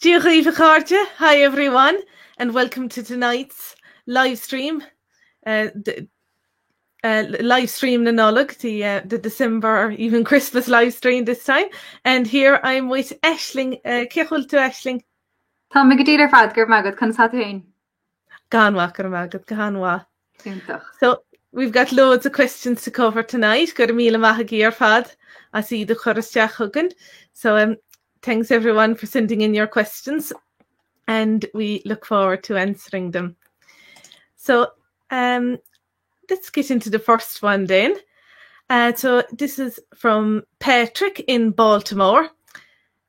Hi everyone, and welcome to tonight's live stream. Live stream the Nollag, the December or even Christmas live stream this time. And here I'm with Aisling. Céalta Aisling. Tá me go dtír fad gur magad chun sa haon. Ganwa gur magad ganwa. So we've got loads of questions to cover tonight. Gur míle maithagí ar fad a sí de choristeach hugan. So thanks everyone for sending in your questions, and we look forward to answering them. So let's get into the first one then. So this is from Patrick in Baltimore,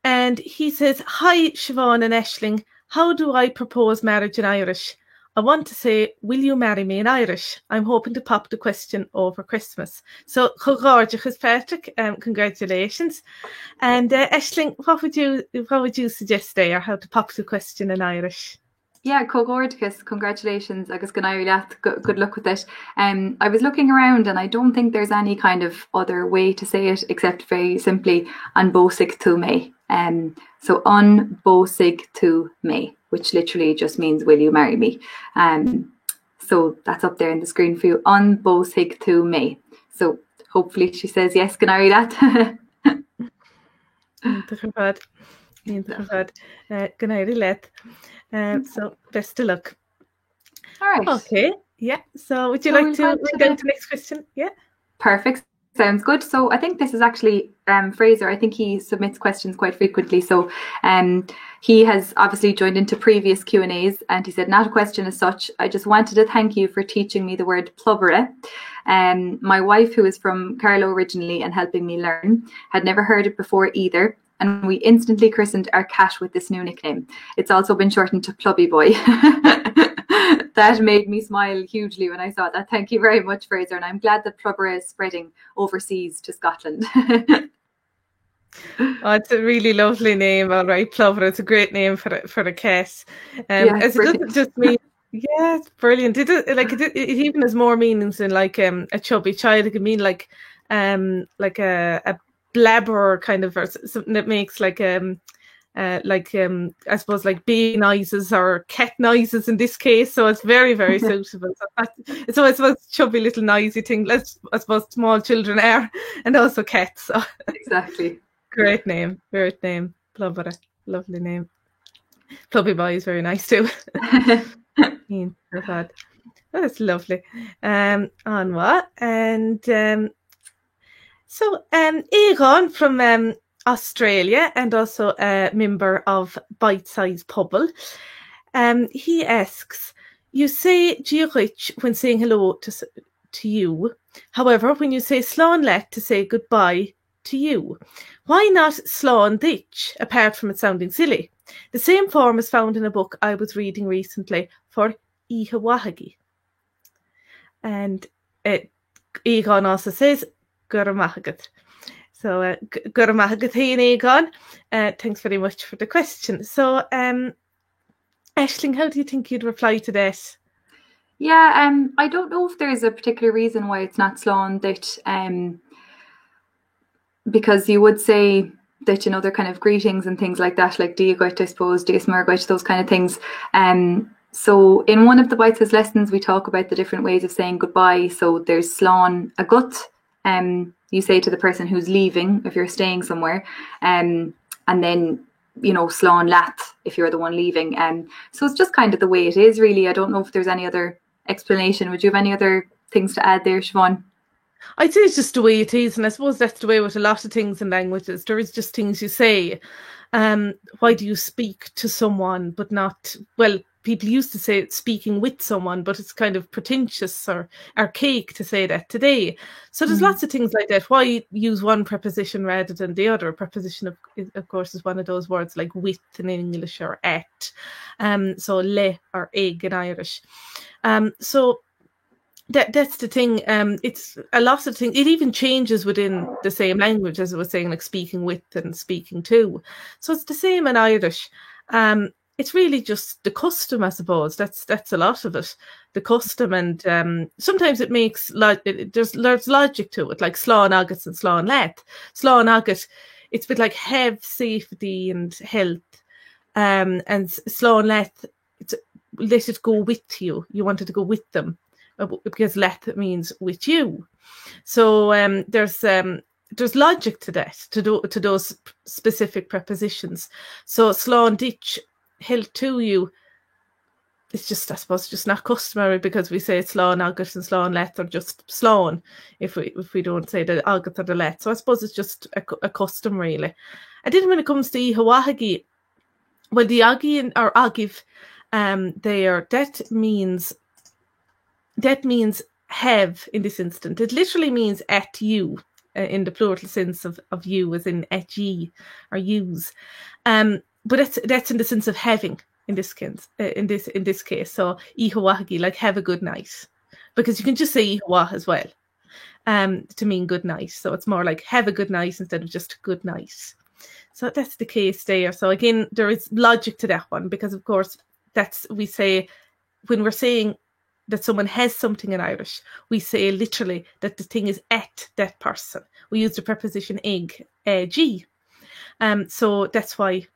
and he says, "Hi Siobhán and Aisling, how do I propose marriage in Irish? I want to say, will you marry me in Irish? I'm hoping to pop the question over Christmas." So, Gaeilge, Patrick, congratulations. And Aisling, what would you suggest there, how to pop the question in Irish? Yeah, Gaeilge, congratulations. Agus go leat, good luck with it. I was looking around and I don't think there's any kind of other way to say it except very simply an bósigh tú mé. So an bósigh tú mé, which literally just means will you marry me? So that's up there in the screen for you. An bósigh tú mé. So hopefully she says yes, can I read that? So best of luck. All right. Okay. Yeah. So would you like to go to the next question? Yeah. Perfect. Sounds good. So I think this is actually Fraser. I think he submits questions quite frequently. So he has obviously joined into previous Q&As, and he said, not a question as such. I just wanted to thank you for teaching me the word plubaire. My wife, who is from Carlow originally and helping me learn, had never heard it before either. And we instantly christened our cat with this new nickname. It's also been shortened to Plubby Boy. That made me smile hugely when I saw that. Thank you very much, Fraser. And I'm glad that plubaire is spreading overseas to Scotland. Oh, it's a really lovely name, all right, plubaire. It's a great name for a cat. As it doesn't just mean, yeah, it's brilliant. It even has more meanings than like a chubby child. It can mean like a blabber kind of, or something that makes I suppose like bee noises or cat noises in this case. So it's very, very suitable. So it's always a chubby little noisy thing. I suppose small children are, and also cats. So. Exactly. Great name, plubaire, lovely name. Plubby Boy is very nice too. That's lovely. On what? And so Egon from Australia, and also a member of Bitesize Irish, he asks, you say duit when saying hello to you. However, when you say Slán to say goodbye to you, why not Slán apart from it sounding silly? The same form is found in a book I was reading recently for Oíche. And Egon also says gur maithagad. So gur maithagad haon Egon. Thanks very much for the question. So Aisling, how do you think you'd reply to that? Yeah, I don't know if there's a particular reason why it's not Slán that, because you would say that, you know, they're kind of greetings and things like that, like déagóir, I suppose, déagóir, those kind of things. So in one of the Bitesize lessons, we talk about the different ways of saying goodbye. So there's Slán agat, you say to the person who's leaving if you're staying somewhere, and then, you know, Slán leat if you're the one leaving. So it's just kind of the way it is, really. I don't know if there's any other explanation. Would you have any other things to add there, Siobhán? I'd say it's just the way it is, and I suppose that's the way with a lot of things in languages. There is just things you say. Why do you speak to someone but not, well, people used to say speaking with someone, but it's kind of pretentious or archaic to say that today. So there's lots of things like that. Why use one preposition rather than the other? Preposition, of course, is one of those words like with in English or at. So le or egg in Irish. So that's the thing. It's a lot of things. It even changes within the same language, as I was saying, like speaking with and speaking to. So it's the same in Irish. It's really just the custom, I suppose. That's a lot of it. The custom, and sometimes it makes there's logic to it, like Slán agat and Slán leat. Slán agat, it's a bit like have safety and health. And Slán let it go with you. You wanted to go with them, because let means with you. So there's logic to that, to those specific prepositions. So Slán ditch held to you. It's just, I suppose, just not customary, because we say Slán agat and Slán leat, or just Slán if we don't say the agat or the leat. So I suppose it's just a custom, really. And then when it comes to ihawahagi, well, the agi or agaibh, that means have in this instant. It literally means at you, in the plural sense of you, as in at ye or use. But that's in the sense of having. In this case, so ihawahagi, like have a good night, because you can just say ihawah as well, to mean good night. So it's more like have a good night instead of just good night. So that's the case there. So again, there is logic to that one, because of course we say when we're saying that someone has something in Irish, we say literally that the thing is at that person. We use the preposition ig, g. So that's why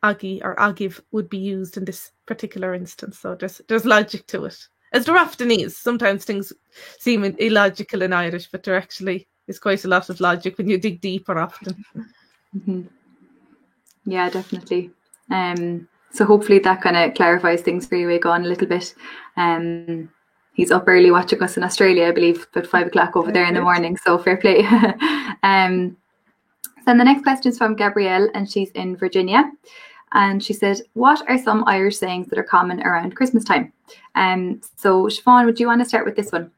agi or agaibh would be used in this particular instance. So there's logic to it, as there often is. Sometimes things seem illogical in Irish, but there actually is quite a lot of logic when you dig deeper often. Mm-hmm. Yeah, definitely. So hopefully that kind of clarifies things for you, Egon, a little bit. He's up early watching us in Australia, I believe, about 5 o'clock over there in the morning. So fair play. Then the next question is from Gabrielle, and she's in Virginia. And she said, what are some Irish sayings that are common around Christmas time? So Siobhán, would you want to start with this one?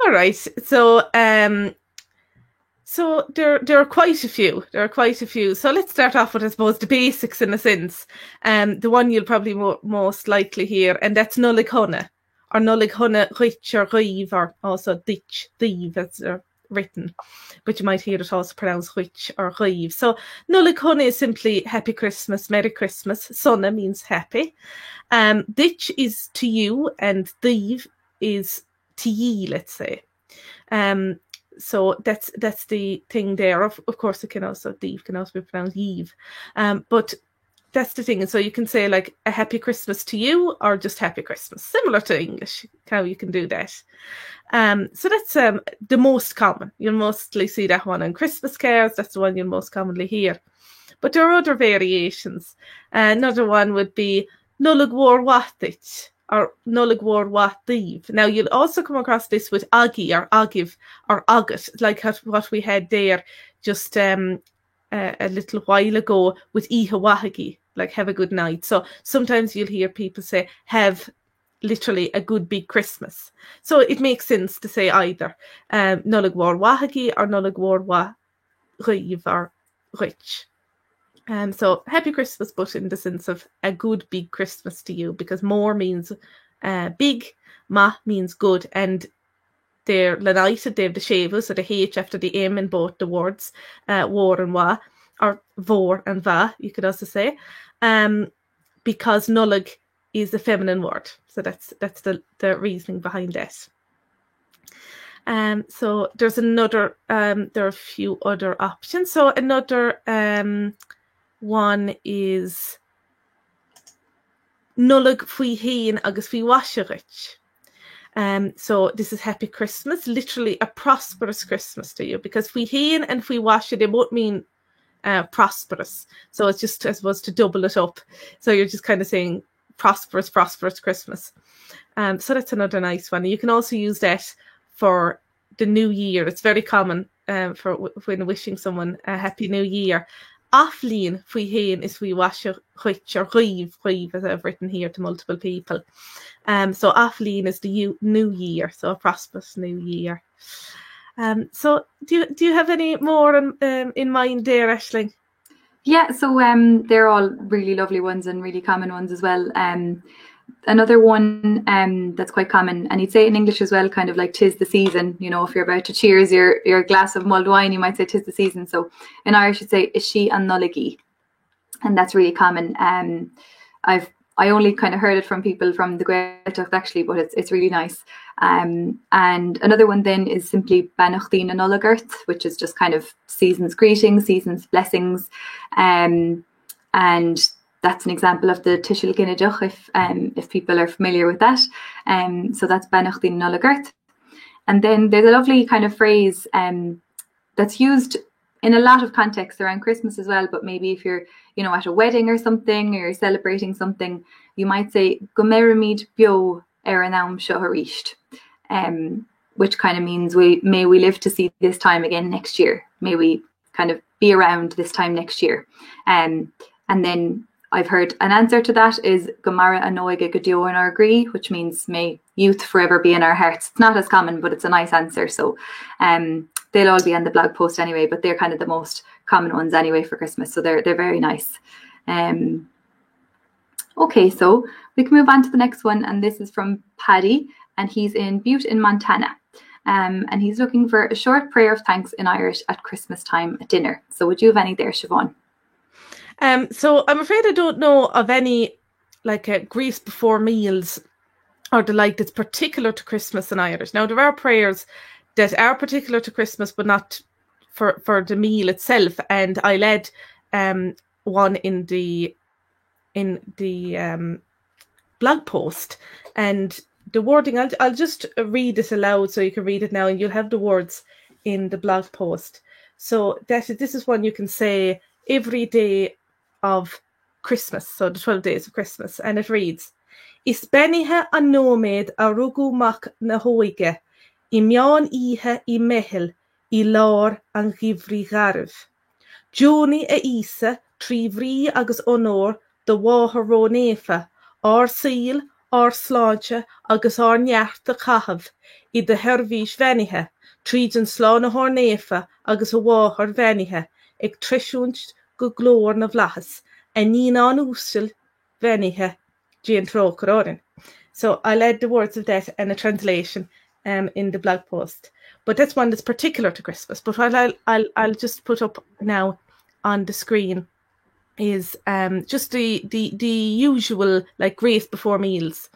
All right. So there are quite a few. So let's start off with, I suppose, the basics in a sense. The one you'll probably most likely hear, and that's Nollaig Shona, or Nollaig Shona Oíche or daoibh, or also ditch, daoibh, as they're written, but you might hear it also pronounced Oíche or daoibh. So Nollaig Shona is simply Happy Christmas, Merry Christmas. Shona means happy. Ditch is to you, and daoibh is to ye, let's say. So that's the thing there. Of course, daoibh can also be pronounced yeeve. But that's the thing. And so you can say like a happy Christmas to you, or just happy Christmas, similar to English, how you can do that. So that's the most common. You'll mostly see that one on Christmas cards. That's the one you'll most commonly hear. But there are other variations. Another one would be Nollag Shona, or Nollag Shona. Now you'll also come across this with agi or agaibh or agat, like what we had there just a little while ago with ihawahagi, like have a good night. So sometimes you'll hear people say have literally a good big Christmas. So it makes sense to say either Nollag Shona or Nollag Shona or Oíche. So happy Christmas, but in the sense of a good big Christmas to you, because mhór means big, ma means good, and they're united. They have the shevu, so the H after the M in both the words, mhór and wa, or mhór and va, you could also say, because Nollag is a feminine word. So that's the reasoning behind that. So there's another, there are a few other options. So another one is Nollag faoi haon agus faoi mhaise. So this is Happy Christmas, literally a prosperous Christmas to you, because faoi haon and faoi mhaise, they both mean prosperous. So it's just, I suppose, to double it up. So you're just kind of saying prosperous Christmas. So that's another nice one. You can also use that for the new year. It's very common for when wishing someone a happy new year. Aisling faoi haon is faoi mhaise Oíche or daoibh, as I've written here to multiple people. So Aisling is the new year, so a prosperous new year. So do you have any more in mind there, Aisling? Yeah, so they're all really lovely ones and really common ones as well. Another one that's quite common, and you'd say it in English as well, kind of like "'tis the season." You know, if you're about to cheers your glass of mulled wine, you might say "'tis the season." So in Irish, you'd say "is she an Nollag," and that's really common. I only kind of heard it from people from the Gaeilge actually, but it's really nice. And another one then is simply Beannachtaí na Nollag, which is just kind of season's greetings, season's blessings, and that's an example of the Tishil Gineduch, if people are familiar with that. So that's Beannachtaí Nollag. And then there's a lovely kind of phrase that's used in a lot of contexts around Christmas as well, but maybe if you're, at a wedding or something, or you're celebrating something, you might say, Go meramid bio ar an am seo harisht, which kind of means may we live to see this time again next year. May we kind of be around this time next year. And then I've heard an answer to that is Gomara anoige gadio in our agree, which means may youth forever be in our hearts. It's not as common, but it's a nice answer. So they'll all be on the blog post anyway, but they're kind of the most common ones anyway for Christmas. So they're very nice. Okay, so we can move on to the next one. And this is from Paddy, and he's in Butte in Montana. And he's looking for a short prayer of thanks in Irish at Christmas time at dinner. So would you have any there, Siobhán? So I'm afraid I don't know of any griefs before meals or the like that's particular to Christmas in Irish. Now there are prayers that are particular to Christmas, but not for the meal itself. And I led one in the blog post, and the wording I'll just read it aloud so you can read it now, and you'll have the words in the blog post. So this is one you can say every day of Christmas, so the 12 days of Christmas, and it reads: Is benithe an nóméid a rugu mac na Oíche, I meán ihe I mheitheal, I lár an ghibhrí garbh. Johnny a Oíche, tríomhrí agus onór, do mhór rónéfa, ár Síl, ár Sláinte, agus ár neart a chahabh, I de hervís benithe, tríd an Slán a hónéfa, agus a mhór benithe, ag trisiúnt go glór na bhlachas, a ní an úsil benithe Jean Troker Orin. So I led the words of that and a translation in the blog post. But that's one that's particular to Christmas. But what I'll just put up now on the screen is just the usual grace before meals.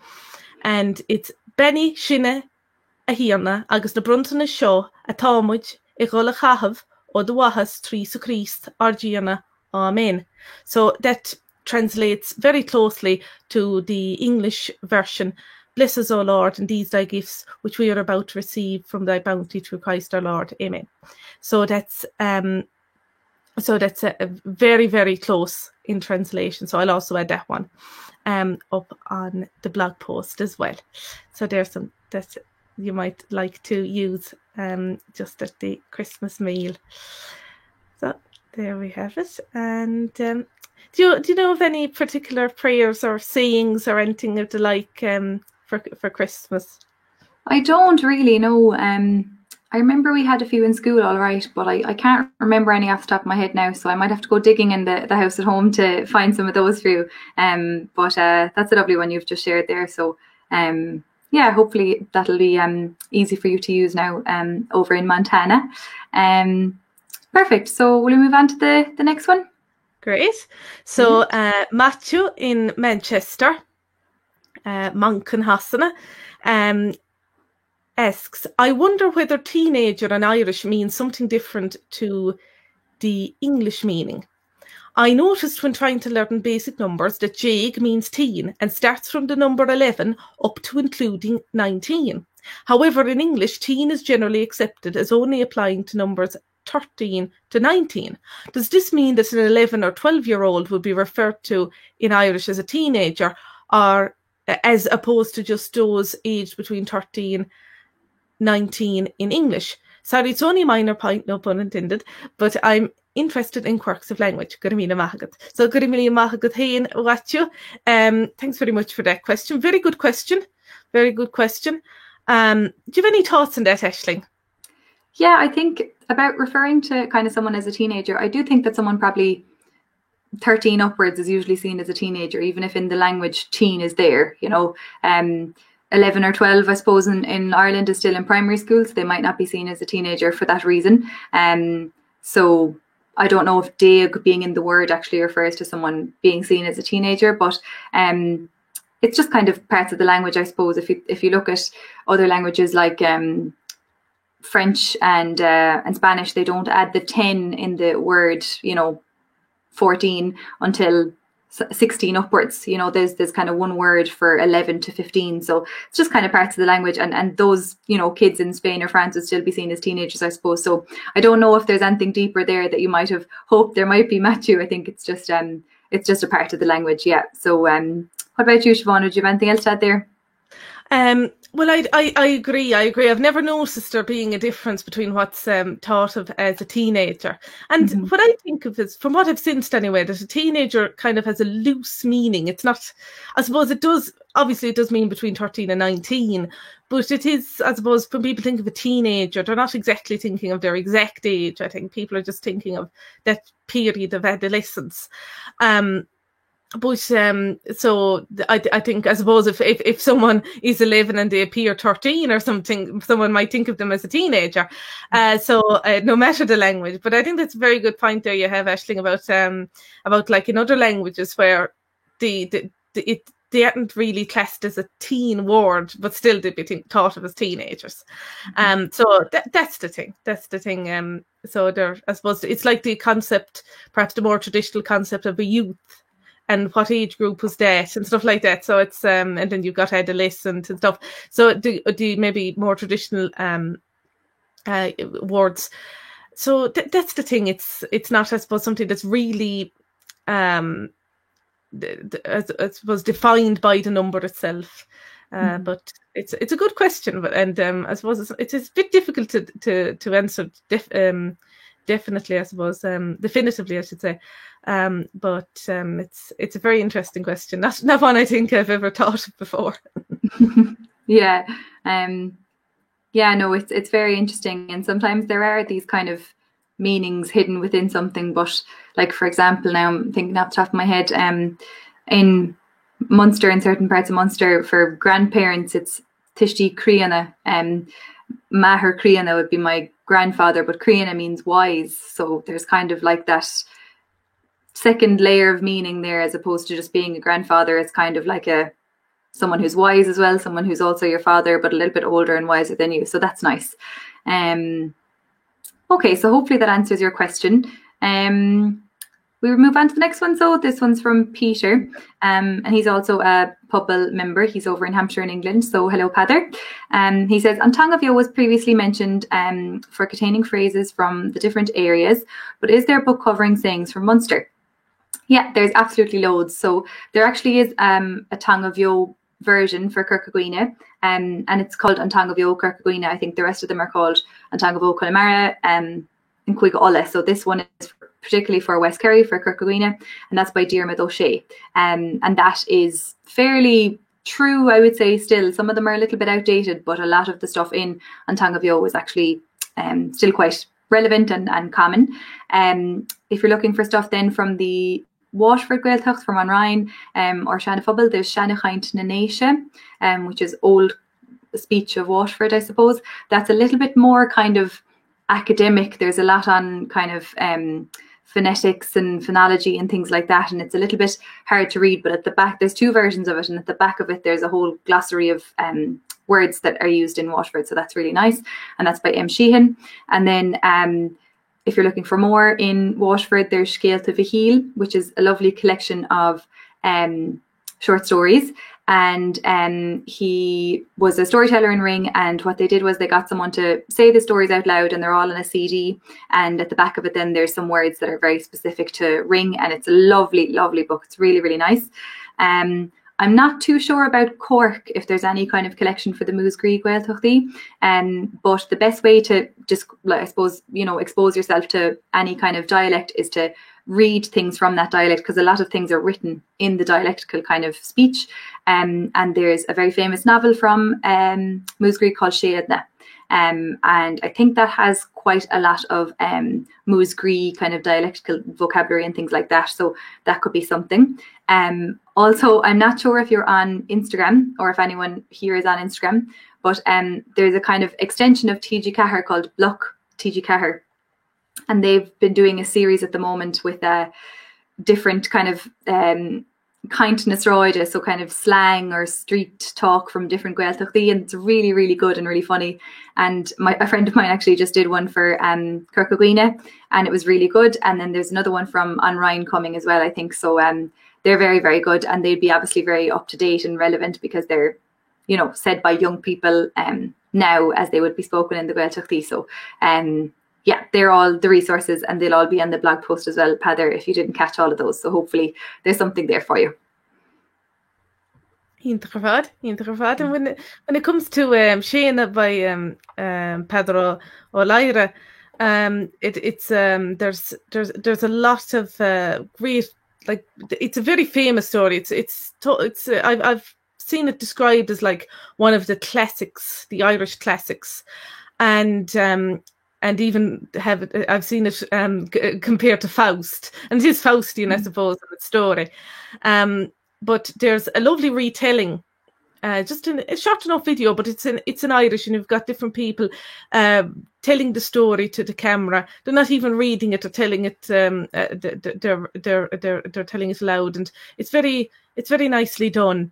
And it's Benny Shinne a hiana agus na bruntan is seo a támuid I gola chahabh o the wahas trí sa Christ argiana Amen. So that translates very closely to the English version. Bless us, O Lord, and these thy gifts, which we are about to receive from thy bounty through Christ our Lord. Amen. So that's a very, very close in translation. So I'll also add that one up on the blog post as well. So there's some that you might like to use just at the Christmas meal. So there we have it. And do you know of any particular prayers or sayings or anything of the like for Christmas? I don't really know. I remember we had a few in school, all right, but I can't remember any off the top of my head now, so I might have to go digging in the house at home to find some of those for you. But that's a lovely one you've just shared there. So yeah, hopefully that'll be easy for you to use now over in Montana. Perfect. So will we move on to the next one? Great. So Matthew in Manchester, Monken Hassana, asks, I wonder whether teenager in Irish means something different to the English meaning. I noticed when trying to learn basic numbers that déag means teen and starts from the number 11 up to including 19. However, in English, teen is generally accepted as only applying to numbers 13 to 19. Does this mean that an 11 or 12-year-old would be referred to in Irish as a teenager, or as opposed to just those aged between 13 and 19 in English? Sorry, it's only a minor point, no pun intended, but I'm interested in quirks of language. Gurimíle mahagat. So Gurimíle mahagat haon watchu. Thanks very much for that question. Very good question. Very good question. Do you have any thoughts on that, Aisling? Yeah, I think about referring to kind of someone as a teenager, I do think that someone probably 13 upwards is usually seen as a teenager, even if in the language teen is there, 11 or 12, I suppose, in Ireland is still in primary school, so they might not be seen as a teenager for that reason. So I don't know if déag being in the word actually refers to someone being seen as a teenager, but it's just kind of parts of the language, I suppose. If you look at other languages like French and Spanish, they don't add the 10 in the word, 14 until 16 upwards. You know, there's kind of one word for 11 to 15. So it's just kind of parts of the language. And those, you know, kids in Spain or France would still be seen as teenagers, I suppose. So I don't know if there's anything deeper there that you might have hoped there might be, Matthew. I think it's just a part of the language. Yeah. So what about you, Siobhán? Would you have anything else to add there? Well, I agree. I've never noticed there being a difference between what's thought of as a teenager. And what I think of is, from what I've sensed anyway, that a teenager kind of has a loose meaning. It's not, I suppose it does, obviously it does mean between 13 and 19, but it is, I suppose, when people think of a teenager, they're not exactly thinking of their exact age. I think people are just thinking of that period of adolescence. But so I think, I suppose, if someone is 11 and they appear 13 or something, someone might think of them as a teenager. So no matter the language. But I think that's a very good point there you have, Aisling, about like in other languages where they aren't really classed as a teen word, but still they'd be thought of as teenagers. So that's the thing. So there, I suppose it's like the concept, perhaps the more traditional concept of a youth, and what age group was that and stuff like that. So it's and then you've got adolescent and stuff. So the maybe more traditional words. So that's the thing. It's not, I suppose, something that's really I suppose defined by the number itself. But it's a good question. And I suppose it's a bit difficult to answer. Definitely, I suppose, definitively, I should say. But it's a very interesting question. Not one I think I've ever thought of before. Yeah. No, it's very interesting. And sometimes there are these kind of meanings hidden within something. But like, for example, now I'm thinking off the top of my head, in Munster, in certain parts of Munster, for grandparents, it's Tishti Criana. Maher Criana would be my grandfather, but Criana means wise. So there's kind of like that second layer of meaning there, as opposed to just being a grandfather. It's kind of like someone who's wise as well, someone who's also your father, but a little bit older and wiser than you. So that's nice. Okay, so hopefully that answers your question. We will move on to the next one. So this one's from Peter, and he's also a Pobal member. He's over in Hampshire in England. So hello, Peadar. He says, Antang Bheo was previously mentioned for containing phrases from the different areas, but is there a book covering sayings from Munster? Yeah, there's absolutely loads. So there actually is a Antang Bheo version for Kirkaguine, and it's called Antang Bheo Kirkaguine. I think the rest of them are called Antang Bheo Connemara and Cuige Olle. So this one is particularly for West Kerry, for Kirkaguine, and that's by Diarmaid O'Shea. And that is fairly true, I would say. Still, some of them are a little bit outdated, but a lot of the stuff in Antang Bheo is actually still quite relevant and common. If you're looking for stuff then from the Waterford Gaeltacht, from An Ryan or Shanna Fubble, there's Shanna Chaint na Naisha, which is old speech of Waterford, I suppose. That's a little bit more kind of academic. There's a lot on kind of phonetics and phonology and things like that, and it's a little bit hard to read, but at the back there's two versions of it, and at the back of it there's a whole glossary of words that are used in Waterford, so that's really nice, and that's by M. Sheehan. And then if you're looking for more in Waterford, there's Scéalta Mhicíl, which is a lovely collection of short stories. And he was a storyteller in Ring, and what they did was they got someone to say the stories out loud, and they're all in a CD, and at the back of it then there's some words that are very specific to Ring, and it's a lovely, lovely book. It's really, really nice. I'm not too sure about Cork, if there's any kind of collection for the Mús-Grí Gaeltachtaí, but the best way to just, I suppose, expose yourself to any kind of dialect is to read things from that dialect, because a lot of things are written in the dialectical kind of speech. And there's a very famous novel from Mús-Grí called Shéan. And I think that has quite a lot of Mús-Grí kind of dialectical vocabulary and things like that. So that could be something. Also, I'm not sure if you're on Instagram or if anyone here is on Instagram, but there's a kind of extension of TG4 called Bloc TG4. And they've been doing a series at the moment with different kind of kindness roide, so kind of slang or street talk from different Gaeltachtaí, and it's really, really good and really funny. And a friend of mine actually just did one for Kirkaguine, and it was really good. And then there's another one from An Ryan coming as well, I think. So they're very, very good, and they'd be obviously very up to date and relevant because they're, you know, said by young people now as they would be spoken in the Beannachtaí. So yeah, they're all the resources, and they'll all be on the blog post as well, Peadar, if you didn't catch all of those. So hopefully there's something there for you. Ínta fad. And when it comes to Shéan by Peadar ó Laire, it's there's a lot of great, like, it's a very famous story. I've seen it described as like one of the classics, the Irish classics, and even I've seen it compared to Faust, and it is Faustian, I suppose, in its story. But there's a lovely retelling, just in a short enough video, but it's in Irish, and you've got different people telling the story to the camera. They're not even reading it; they're telling it. They're telling it loud, and it's very nicely done.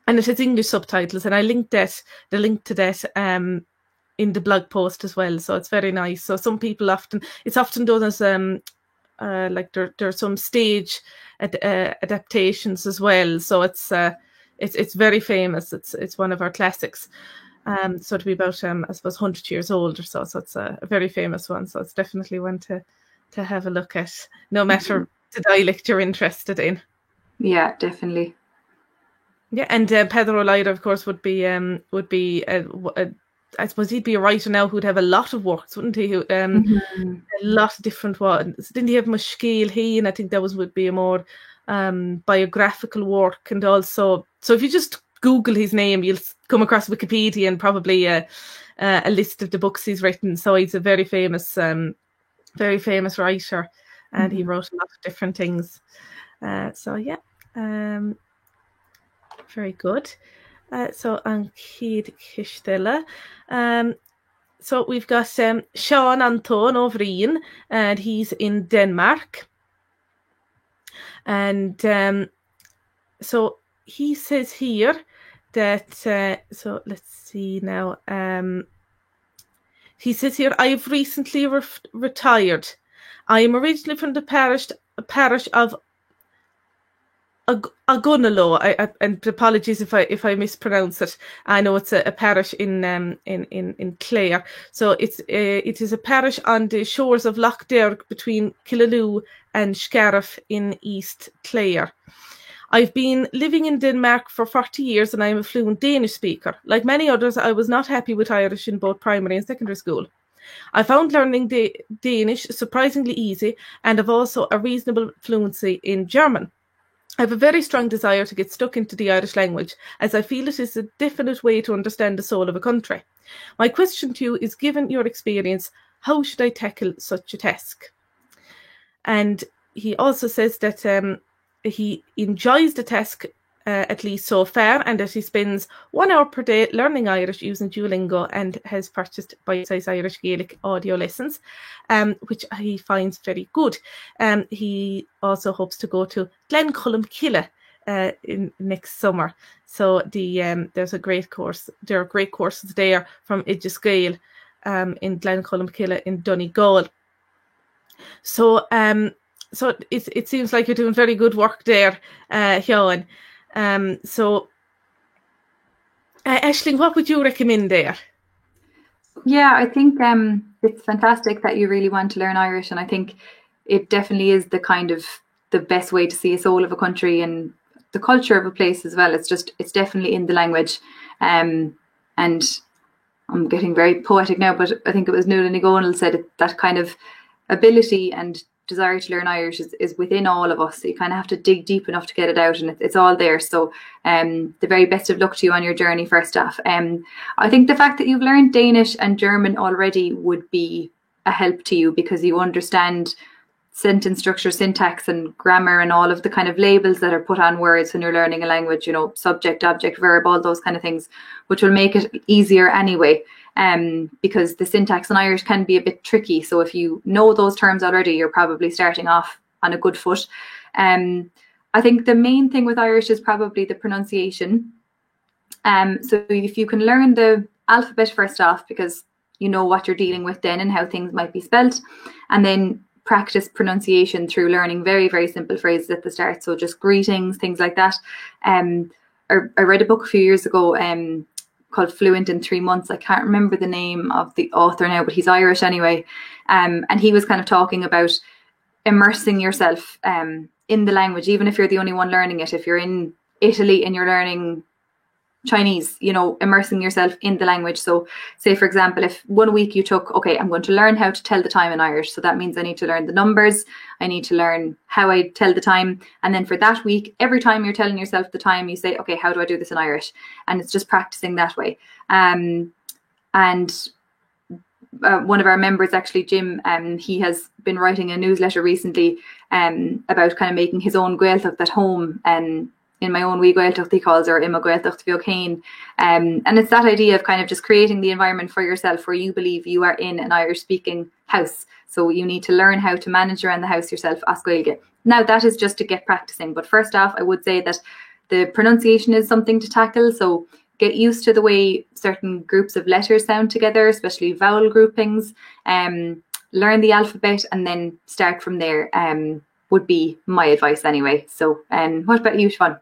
And it has English subtitles, and I linked the link to that in the blog post as well. So it's very nice. So some people it's often done as like there's some stage adaptations as well. So it's very famous. It's one of our classics. So to be about I suppose 100 years old or so. So it's a very famous one. So it's definitely one to have a look at, no matter the dialect you're interested in. Yeah, definitely. Yeah, and Peadar ó Laire, of course, would be I suppose he'd be a writer now who'd have a lot of works, wouldn't he? A lot of different ones. Didn't he have Scéalta Mhicíl? I think that would be a more biographical work, and also, so if you just Google his name, you'll come across Wikipedia and probably a list of the books he's written. So he's a very famous writer, and he wrote a lot of different things. So yeah. Very good. So an chéad cistile. So we've got Sean Anton over Ian, and he's in Denmark. And so he says here that, so let's see now. He says here, I have recently retired. I am originally from the parish of Agunalo, and apologies if I mispronounce it. I know it's a parish in Clare. So it is a parish on the shores of Loch Derg between Killaloo and Scariff in East Clare. I've been living in Denmark for 40 years, and I am a fluent Danish speaker. Like many others, I was not happy with Irish in both primary and secondary school. I found learning Danish surprisingly easy, and have also a reasonable fluency in German. I have a very strong desire to get stuck into the Irish language, as I feel it is a definite way to understand the soul of a country. My question to you is, given your experience, how should I tackle such a task? And he also says that he enjoys the task at least so far, and that he spends 1 hour per day learning Irish using Duolingo, and has purchased Bitesize Irish Gaelic audio lessons, which he finds very good. He also hopes to go to Glencullen in next summer. So there's a great course. There are great courses there from Gaeilge in Glencullen in Donegal. So it seems like you're doing very good work there, Haon. So Aisling, what would you recommend there? Yeah, I think it's fantastic that you really want to learn Irish, and I think it definitely is the best way to see a soul of a country and the culture of a place as well. It's definitely in the language, and I'm getting very poetic now, but I think it was Nollaig Shona said that kind of ability and desire to learn Irish is within all of us. So you kind of have to dig deep enough to get it out, and it's all there. So the very best of luck to you on your journey, first off. I think the fact that you've learned Danish and German already would be a help to you, because you understand sentence structure, syntax and grammar, and all of the kind of labels that are put on words when you're learning a language, subject, object, verb, all those kind of things, which will make it easier anyway. Because the syntax in Irish can be a bit tricky. So if you know those terms already, you're probably starting off on a good foot. I think the main thing with Irish is probably the pronunciation. So if you can learn the alphabet first off, because you know what you're dealing with then and how things might be spelt, and then practice pronunciation through learning very, very simple phrases at the start. So just greetings, things like that. I read a book a few years ago called Fluent in 3 Months. I can't remember the name of the author now, but he's Irish anyway. And he was kind of talking about immersing yourself in the language, even if you're the only one learning it. If you're in Italy and you're learning Chinese, you know, immersing yourself in the language. So say, for example, if 1 week you took, okay, I'm going to learn how to tell the time in Irish. So that means I need to learn the numbers. I need to learn how I tell the time. And then for that week, every time you're telling yourself the time, you say, okay, how do I do this in Irish? And it's just practicing that way. And one of our members, actually, Jim, he has been writing a newsletter recently about kind of making his own Gaeilge at home, and in my own wee Gaeilge, he calls, or Imma Gaeilge bheag céin. And it's that idea of kind of just creating the environment for yourself where you believe you are in an Irish speaking house. So you need to learn how to manage around the house yourself as Gaeilge. Now that is just to get practicing. But first off, I would say that the pronunciation is something to tackle. So get used to the way certain groups of letters sound together, especially vowel groupings. Learn the alphabet and then start from there, would be my advice anyway. So what about you, Siobhán?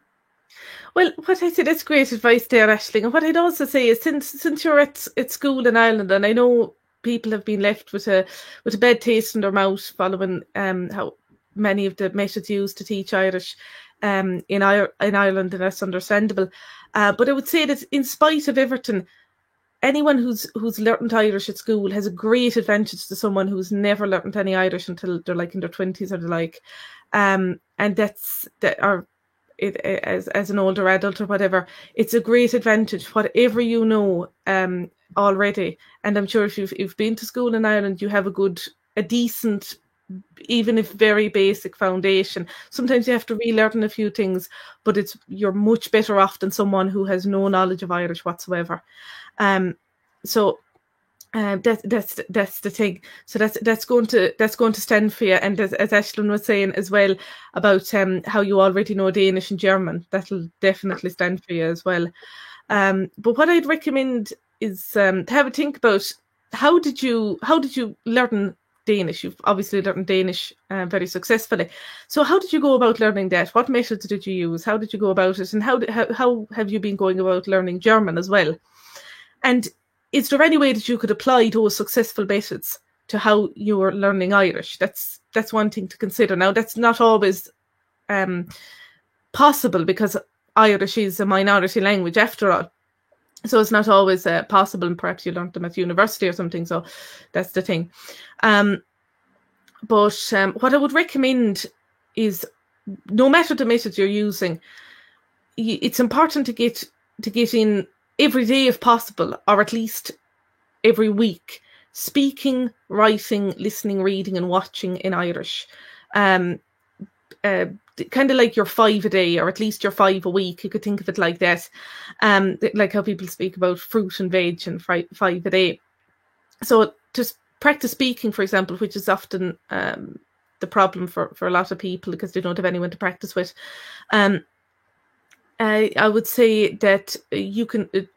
Well, what I said, that's great advice there, Aisling. And what I'd also say is, since you're at school in Ireland, and I know people have been left with a bad taste in their mouth following how many of the methods used to teach Irish in Ireland, and that's understandable. But I would say that in spite of everything, anyone who's learned Irish at school has a great advantage to someone who's never learned any Irish until they're like in their 20s or the like. And as an older adult or whatever, it's a great advantage, whatever you know already. And I'm sure if you've been to school in Ireland, you have a decent, even if very basic foundation. Sometimes you have to relearn a few things, but you're much better off than someone who has no knowledge of Irish whatsoever. So that's the thing. So that's going to stand for you. And as Aisling was saying as well about how you already know Danish and German, that'll definitely stand for you as well. But what I'd recommend is to have a think about how did you learn Danish? You've obviously learned Danish very successfully. So how did you go about learning that? What methods did you use? How did you go about it? And how have you been going about learning German as well? And is there any way that you could apply those successful methods to how you were learning Irish? That's one thing to consider. Now, that's not always possible, because Irish is a minority language after all. So it's not always possible, and perhaps you learned them at university or something. So that's the thing. But what I would recommend is, no matter the method you're using, it's important to get in every day if possible, or at least every week, speaking, writing, listening, reading and watching in Irish. Kind of like your 5 a day, or at least your 5 a week. You could think of it like that. Like how people speak about fruit and veg and 5 a day. So just practice speaking, for example, which is often the problem for a lot of people, because they don't have anyone to practice with. I would say that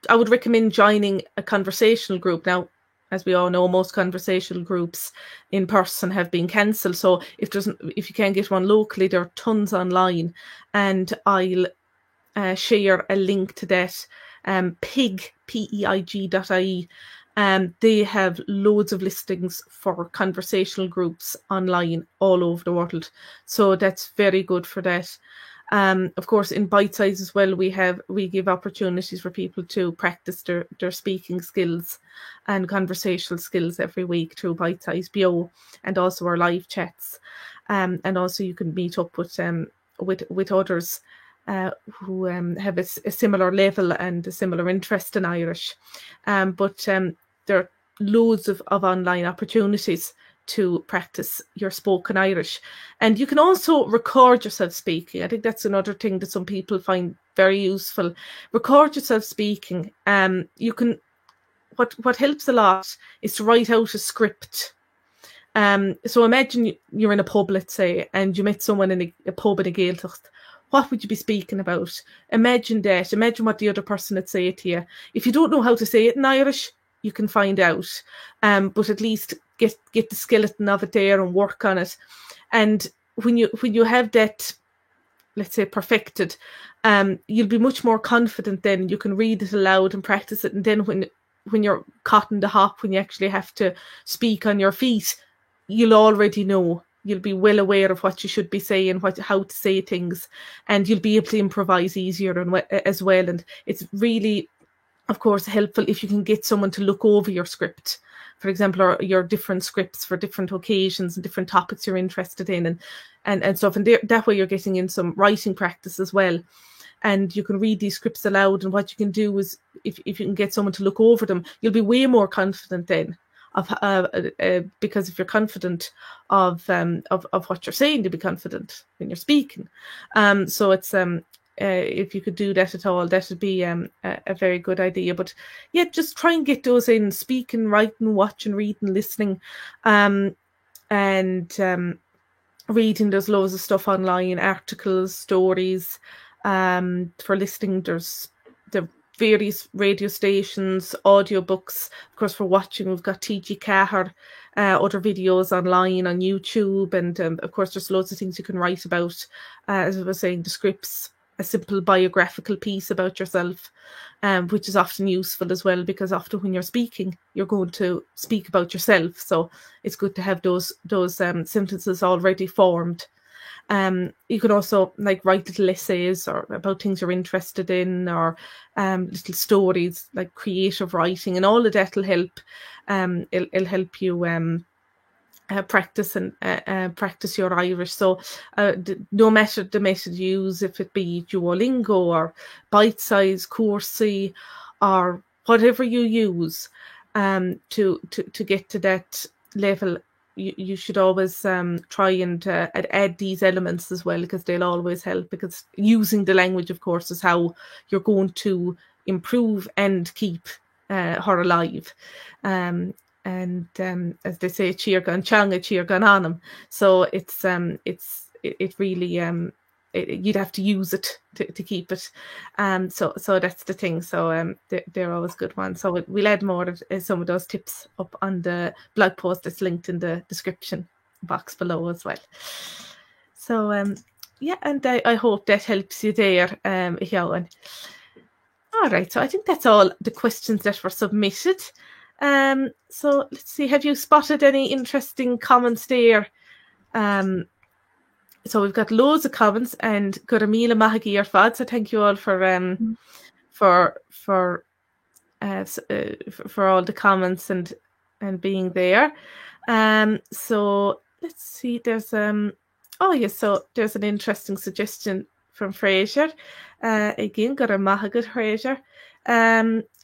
I would recommend joining a conversational group. Now, as we all know, most conversational groups in person have been cancelled. So if you can't get one locally, there are tons online, and I'll share a link to that. Peig, peig.ie. They have loads of listings for conversational groups online all over the world. So that's very good for that. Of course, in Bitesize as well, we give opportunities for people to practice their speaking skills and conversational skills every week through Bitesize BO, and also our live chats. And also you can meet up with others who have a similar level and a similar interest in Irish. But there are loads of online opportunities to practice your spoken Irish. And you can also record yourself speaking. I think that's another thing that some people find very useful. Record yourself speaking. You can, what helps a lot is to write out a script. So imagine you're in a pub, let's say, and you met someone in a pub in a Gaeilge. What would you be speaking about? Imagine that. Imagine what the other person would say to you. If you don't know how to say it in Irish, you can find out, but at least get the skeleton of it there and work on it. And when you have that, let's say, perfected, you'll be much more confident then. You can read it aloud and practice it, and then when you're caught in the hop, when you actually have to speak on your feet, you'll already know. You'll be well aware of what you should be saying, how to say things, and you'll be able to improvise easier as well. And it's really, of course, helpful if you can get someone to look over your script, for example, or your different scripts for different occasions and different topics you're interested in, and stuff. And that way you're getting in some writing practice as well. And you can read these scripts aloud, and what you can do is, if you can get someone to look over them, you'll be way more confident then. Because if you're confident of what you're saying, you'll be confident when you're speaking. So it's if you could do that at all, that would be a very good idea. But yeah, just try and get those in: speaking, writing, watching, reading, listening, and reading. There's loads of stuff online, articles, stories. For listening, there's the various radio stations, audiobooks. Of course, for watching, we've got TG4, other videos online on YouTube, and of course, there's loads of things you can write about. As I was saying, the scripts, a simple biographical piece about yourself, which is often useful as well, because often when you're speaking, you're going to speak about yourself. So it's good to have those sentences already formed. You can also write little essays or about things you're interested in, or little stories, like creative writing, and all of that will help. It'll help you practice and practice your Irish. So no matter the method you use, if it be Duolingo or Bitesize, Coursey, or whatever you use, to get to that level, you should always try and add these elements as well, because they'll always help. Because using the language, of course, is how you're going to improve and keep her alive. And as they say, cheer gan changa, cheer gan anam. So it really you'd have to use it to keep it. So that's the thing. So they're always good ones. So we'll add more of some of those tips up on the blog post that's linked in the description box below as well. So yeah, and I hope that helps you there, Haon. All right, so I think that's all the questions that were submitted. So let's see, have you spotted any interesting comments there? So we've got loads of comments, and got a míle maith agaibh ar fad. So thank you all for all the comments and being there. So let's see. There's so there's an interesting suggestion from Fraser. Again, got a maith agaibh Fraser.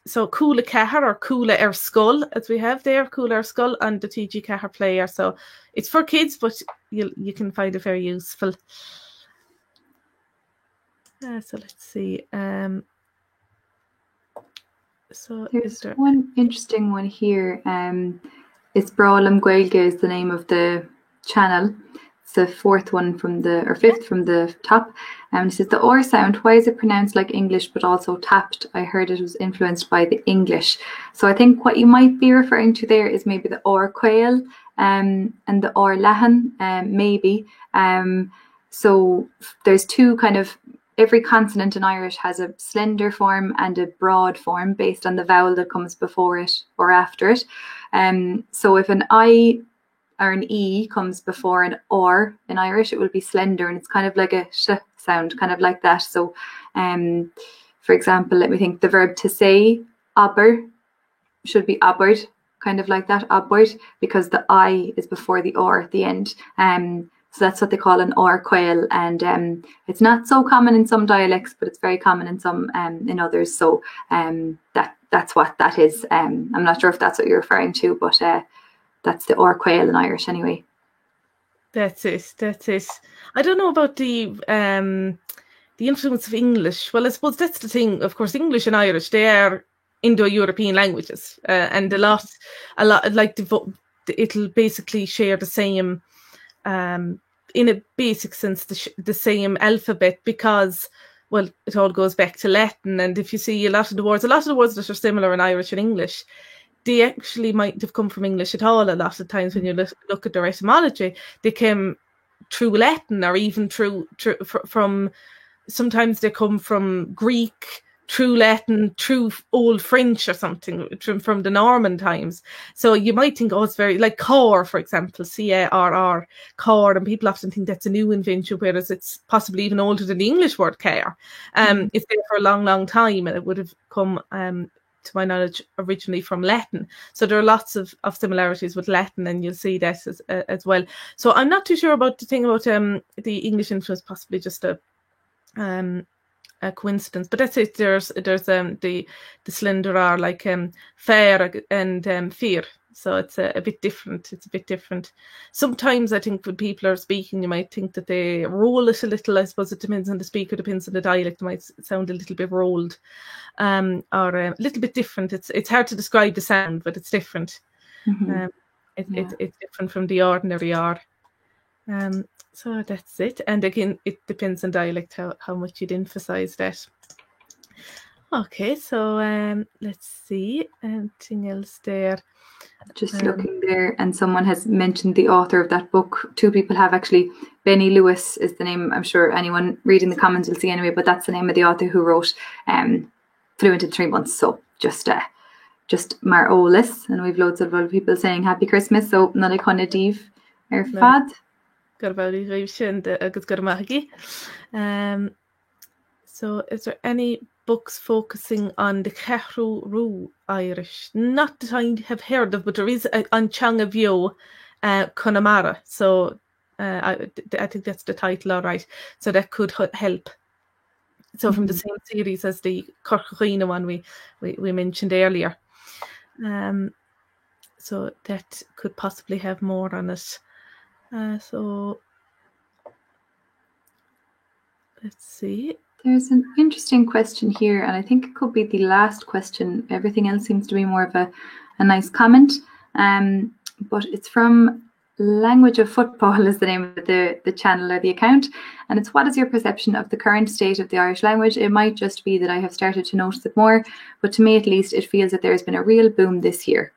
So coola cahar, or coola ar skull, as we have there, coola ar skull on the TG4 player. So it's for kids, but you can find it very useful. So let's see. So there's one interesting one here. It's Brálam Gaeilge is the name of the channel. It's the fifth from the top. It says the or sound, why is it pronounced like English but also tapped? I heard it was influenced by the English. So I think what you might be referring to there is maybe the or caol and the or leathan, maybe. So there's two kind of, every consonant in Irish has a slender form and a broad form based on the vowel that comes before it or after it. So if an I or an E comes before an or in Irish, it will be slender, and it's kind of like a sh sound, kind of like that. So for example, let me think, the verb to say, aber, should be abert, kind of like that, abert, because the I is before the or at the end. So that's what they call an or caol, and it's not so common in some dialects, but it's very common in some in others. So that's what that is. I'm not sure if that's what you're referring to, but that's the or caol in Irish anyway. That's it. I don't know about the influence of English. Well, I suppose that's the thing. Of course, English and Irish, they are Indo-European languages, and a lot like it'll basically share the same, in a basic sense, the same alphabet, because, well, it all goes back to Latin. And if you see a lot of the words that are similar in Irish and English, they actually might have come from English at all. A lot of times when you look at their etymology, they came through Latin, or even from, sometimes they come from Greek, through Latin, through Old French or something, from the Norman times. So you might think, oh, it's very, like caol, for example, C-A-R-R, caol, and people often think that's a new invention, whereas it's possibly even older than the English word care. It's there for a long, long time, and it would have come, to my knowledge, originally from Latin. So there are lots of similarities with Latin, and you'll see that as well. So I'm not too sure about the thing about the English influence, possibly just a coincidence, but that's it. There's the slender are like fair and fear, so it's a bit different. It's a bit different. Sometimes I think when people are speaking, you might think that they roll it a little. I suppose it depends on the speaker, depends on the dialect. It might sound a little bit rolled, or a little bit different. It's hard to describe the sound, but it's different. It's different from the ordinary R. So that's it. And again, it depends on dialect how much you'd emphasize that. Okay, so let's see. Anything else there? Just looking there, and someone has mentioned the author of that book. Two people have actually. Benny Lewis is the name. I'm sure anyone reading the comments will see anyway, but that's the name of the author who wrote Fluent in 3 Months. So just mar ólas, and we've loads of other people saying Happy Christmas. So Nollaig Shona daoibh fad. Agus so is there any books focusing on the Cathro Irish? Not that I have heard of, but there is on Changavio Connemara. So I think that's the title, all right. So that could help. So from the same series as the Corchina one we mentioned earlier. So that could possibly have more on it. So let's see. There's an interesting question here, and I think it could be the last question. Everything else seems to be more of a nice comment. But it's from Language of Football is the name of the channel or the account. And it's, what is your perception of the current state of the Irish language? It might just be that I have started to notice it more, but to me at least, it feels that there's been a real boom this year.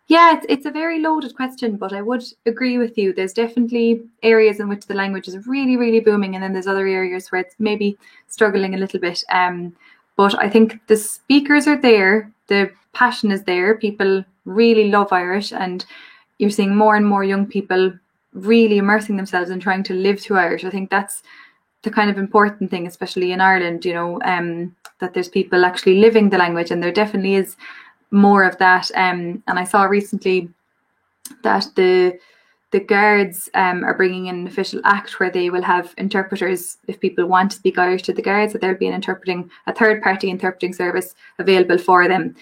Yeah, it's a very loaded question, but I would agree with you. There's definitely areas in which the language is really, really booming, and then there's other areas where it's maybe struggling a little bit. But I think the speakers are there, the passion is there, people really love Irish, and you're seeing more and more young people really immersing themselves and trying to live through Irish. I think that's the kind of important thing, especially in Ireland, you know, that there's people actually living the language, and there definitely is more of that. And I saw recently that the guards are bringing in an official act where they will have interpreters if people want to speak Irish to the guards, that there'll be a third-party interpreting service available for them.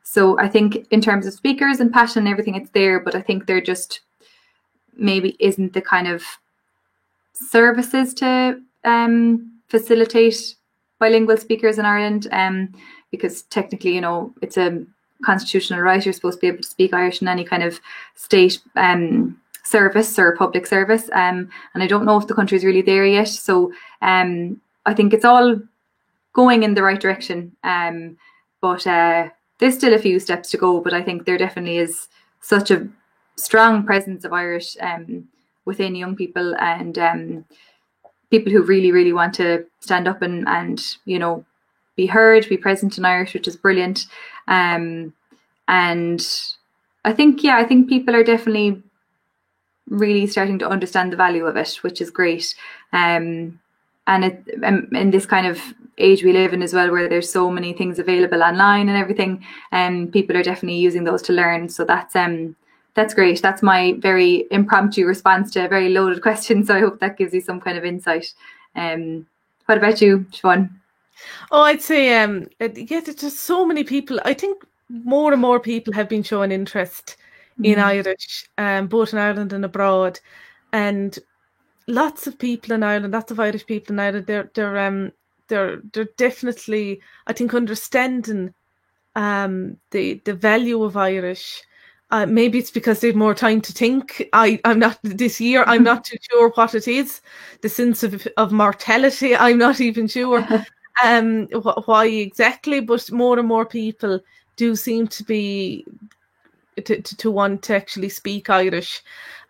So I think in terms of speakers and passion and everything, it's there, but I think there just maybe isn't the kind of services to facilitate bilingual speakers in Ireland, because technically, you know, it's a constitutional right. You're supposed to be able to speak Irish in any kind of state service or public service. And I don't know if the country is really there yet. So I think it's all going in the right direction. But there's still a few steps to go. But I think there definitely is such a strong presence of Irish within young people, and people who really, really want to stand up and you know, be heard, be present in Irish, which is brilliant. And I think people are definitely really starting to understand the value of it, which is great. And in this kind of age we live in as well, where there's so many things available online and everything, and people are definitely using those to learn. So that's great. That's my very impromptu response to a very loaded question. So I hope that gives you some kind of insight. What about you, Siobhán? Oh, I'd say, yeah, there's just so many people. I think more and more people have been showing interest in Irish, both in Ireland and abroad. And lots of people in Ireland, lots of Irish people in Ireland, they're definitely, I think, understanding the value of Irish. Maybe it's because they have more time to think. I'm not this year. I'm not too sure what it is. The sense of mortality, I'm not even sure. why exactly, but more and more people do seem to be to want to actually speak Irish.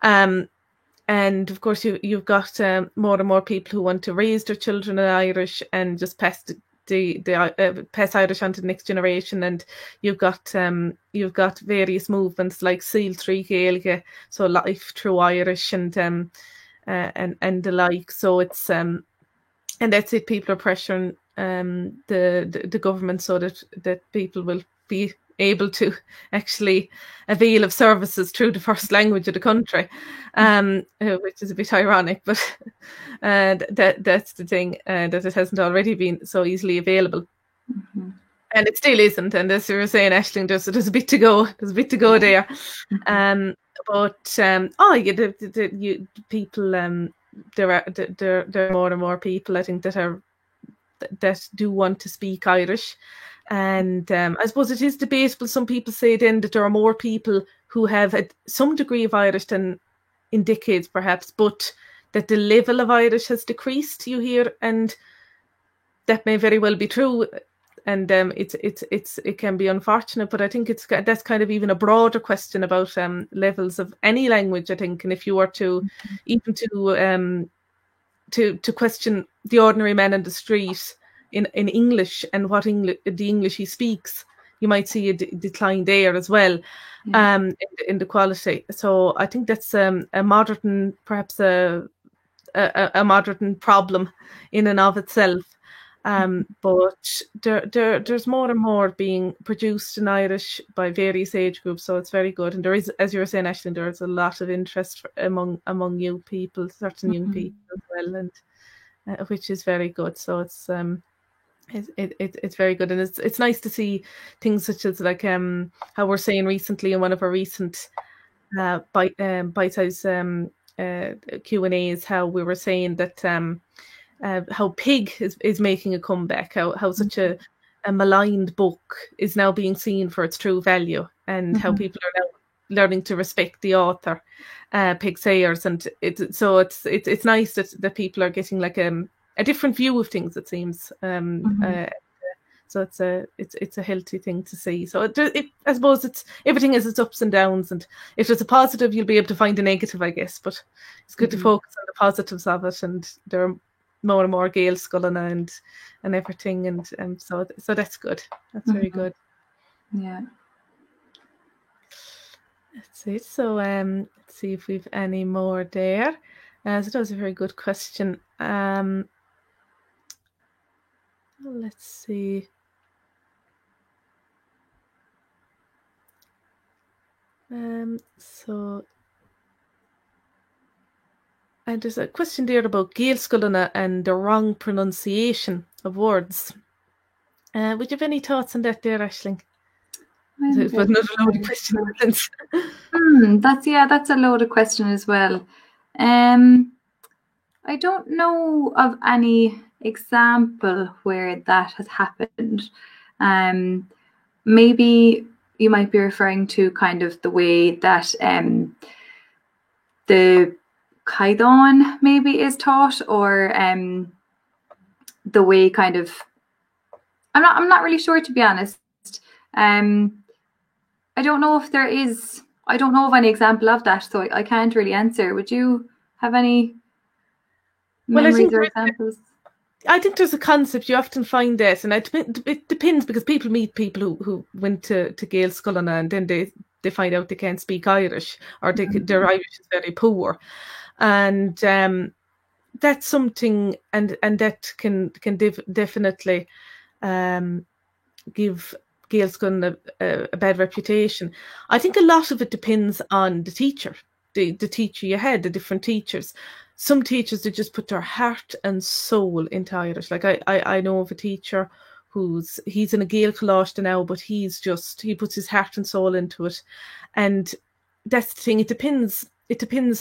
And of course, you've got more and more people who want to raise their children in Irish and just pass pass Irish on to the next generation. And you've got various movements like Scéalta Gaeilge, so life through Irish, and the like. So it's and that's it. People are pressuring the government so that people will be able to actually avail of services through the first language of the country, which is a bit ironic, but that's the thing, that it hasn't already been so easily available. Mm-hmm. And it still isn't. And as you were saying, Aisling, there's a bit to go. There's a bit to go there. People, there are more and more people, I think, that do want to speak Irish. And I suppose it is debatable. Some people say then that there are more people who have some degree of Irish than in decades, perhaps, but that the level of Irish has decreased, you hear, and that may very well be true. And it can be unfortunate, but I think that's kind of even a broader question about levels of any language, I think. And if you were to even to question the ordinary man in the street in English and what the English he speaks, you might see a decline there as well, in the quality. So I think that's a modern, perhaps a modern problem in and of itself. But there's more and more being produced in Irish by various age groups, so it's very good. And there is, as you were saying, Aisling, there is a lot of interest among young people, certain young people as well, and which is very good. So it's very good, and it's nice to see things such as like how we're saying recently in one of our recent bite-size Q&As, how we were saying that how Pig is making a comeback, how such a maligned book is now being seen for its true value, and how people are now learning to respect the author, Pig Sayers, and it's nice that people are getting like a different view of things, it seems. So it's a healthy thing to see. So I suppose everything has its ups and downs, and if there's a positive, you'll be able to find a negative, I guess. But it's good to focus on the positives of it, and there are more and more Gael Scullina and everything, and so that's good. That's very good. Yeah. That's it. So let's see if we've any more there. So that was a very good question. Let's see. So, and there's a question there about Gael Scullina and the wrong pronunciation of words. Would you have any thoughts on that there, Aisling? It was another loaded question. That's a loaded question as well. I don't know of any example where that has happened. Maybe you might be referring to kind of the way that the haon maybe is taught, or the way kind of I'm not really sure, to be honest. I don't know if there is. I don't know of any example of that, so I can't really answer. Would you have any memories or examples? I think there's a concept. You often find that, and it depends, because people meet people who went to Gael Scullina, and then they find out they can't speak Irish, or their Irish is very poor, and that's something, and that can definitely give Gael Scullina a bad reputation. I think a lot of it depends on the teacher, the teacher you had, the different teachers. Some teachers, they just put their heart and soul into Irish. Like I know of a teacher he's in a Gael Coláiste now, but he puts his heart and soul into it. And that's the thing, it depends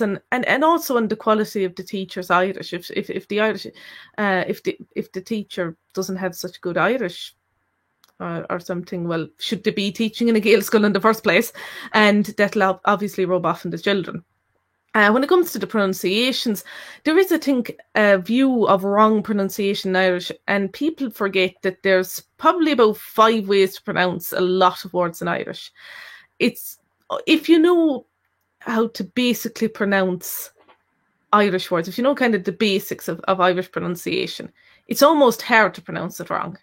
on, and also on the quality of the teacher's Irish. If the teacher doesn't have such good Irish, or something, well, should they be teaching in a Gael school in the first place? And that'll obviously rub off on the children. When it comes to the pronunciations, there is, I think, a view of wrong pronunciation in Irish, and people forget that there's probably about 5 ways to pronounce a lot of words in Irish. It's, if you know how to basically pronounce Irish words, if you know kind of the basics of Irish pronunciation, it's almost hard to pronounce it wrong.